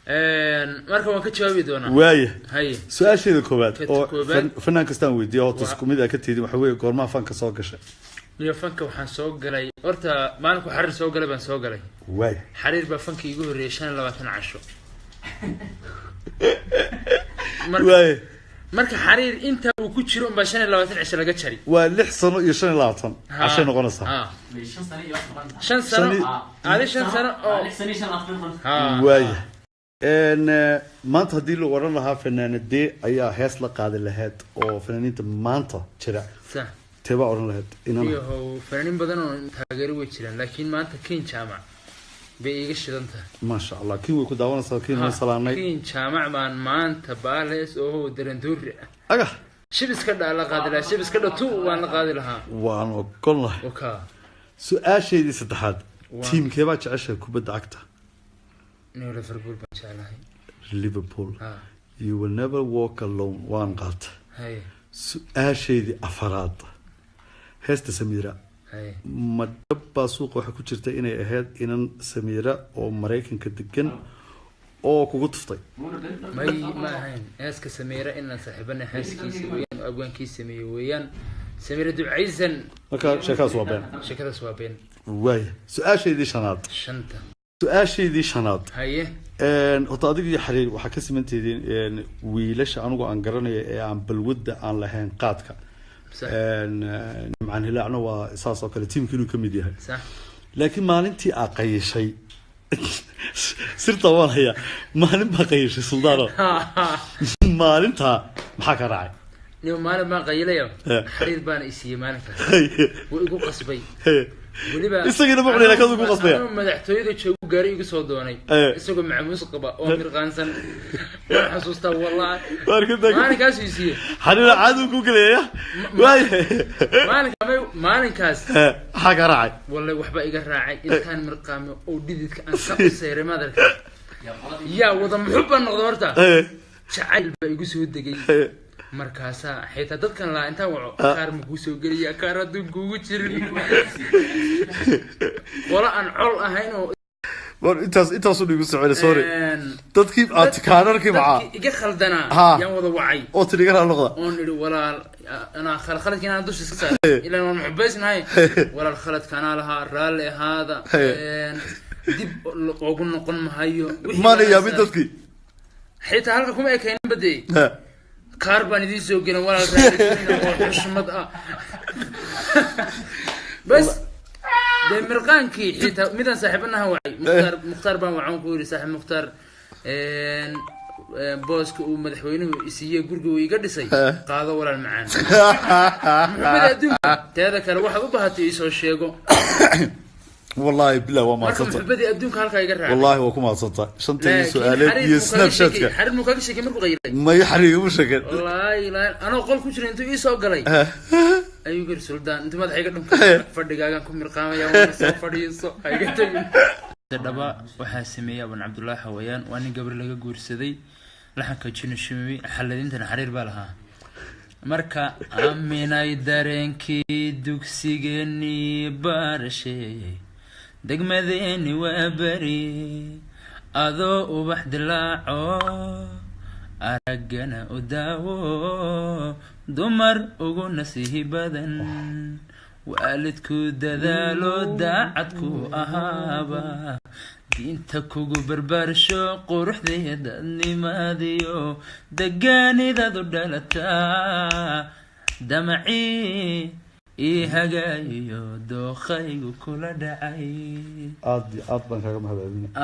marka waan ka jawaabi doonaa وايه haye سؤال كوباد فنان كستان ويدي oo taskumida ka tiidi waxa weey goorma fanka soo gashay iyo fanka waxaan soo galay horta maalinku xariir soo galay baan soo galay وايه xariir baa fanka igu horeeyay 25 casho وايه marka xariir inta uu ku jiro baa 25 casho laga jari waa 6 sano iyo 25 casho noqonaysa 5 sano ali 5 sano oo 6 sano وايه maanta hadii loo waran lahaa fanaanadee ayaa hees la qaaday lahayd oo fanaaniinta maanta jira sax teeba oran lahayd inaan iyo fanaanin badan oo taageero way jiraan laakiin maanta King Jaamac bay iga shidan tahay ma sha Allah kii way ku daawanaysaa kii ma salaanay King Jaamac baan maanta baalees oo daranduur aga shibiska la qaadi lahaa shibiska dhatu waan la qaadi lahaa waan ogolahay oka su'aasheedii saddexaad teamkee baa jeceshay kubadda cagta Liverpool baan jeclahay Liverpool you will never walk alone waan qaata hay su'aasheedii afaraad heesta Samira hay ma dabba suuq waxa ku jirta inay ahayd inan Samira oo Mareykanka degan oo kugu tuftay ma ahayn heeska Samira inaan saaxiibana heeskiisa weeyaan abwaankiisa sameeyay weeyaan Samira ducaysan marka sheekadaas waa been waay su'aasheedii shanaad su'aasheedii shanaad haye horta adiga iyo xariir waxa ka simanteedeen wiilasha anigu aan garanayo ee aan balwada aan lahayn qaadka macaan hilaacna waa isaas oo kale teamka inuu ka mid yahay sax laakiin maalintii aad qayishay sirta walaya maalin baa qayishay suldaano maalinta maxaa ka raacay niyo maalin baan qayilayo xariir baan isiiyay maalinkaas wuu igu qasbay waliba isagana ma cunay laakiin ugu qasbay madaxtooyada joogu gaari igu soo doonay isagoo macmuus qaba oo mirqaansan waan xasuustaa wallahi maalinkaas isiiyay xariir caad uu ku galaya maalinkaas maxaa ka raacay wallahi waxba iga raacay intaan mirqaamo oo dhididka aan ka usayray madarka yaa wada muxubba noqdo horta jacayl baa igu soo degay markaasa xitaa dadkan la inta waco qaar ma ku soo galiya qaar adduun kugu jirin wala aan col ahayn oo war intaas u dhigu socday sorry dadkii aad kaararkii macaa iga khaldana yaan wada wacay oo tiriga noqda oo niri walaal ana khaladkii aan dush iska saaray ilaa aan muxubaysnahay walaal khaladkana laha raali hada dib ugu noqon mahayo ma leeyahay mid dadkii xitaa halka kuma ekeen badii كاربان دي سوقنا ولا رأينا حشمت بس ده مرقان كي حتى ميدان صاحبنا هواي مختار بان وعون كوري صاحب مختار بوسك ومدحوينه يسيه قرقو ويقدسي قاضي ولا المعان محمد أدوم تهذاك الواحد وبهاتي يسوي الشيقو والله بالله وما صدق بدي أدوك هالك يقرع والله وكما صدق شنطي سؤالات يسناب شاتك حرب مكاك شكل مركو غيري ما يحرق مشكل والله لا أنا أقول كشري أنتو إيسو قلي أيوة قر سلطان أنتو ما تحيقدم فردق آقان كم مرقامة يا ونسو فرديسو حيقتو دابا waxaa sameeyay Aban Abdullah Hawayaan waani gabar laga guursaday laxanka jino shimi xaladintana xariir baa lahaa marka aaminay dareenkii dugsigeeni barashay degmadeeni waa bari adoo ubax dilaaco aragana u daawo dumar ugu nasihi badan waalidku dadaalo daacadku ahaaba diinta kugu barbaarsho quruxdeeda nimaadiyo degaanidadu dhalataa damacii hagaayo dookhaygu kula dhacay aad baan kaga mahadcelinayaa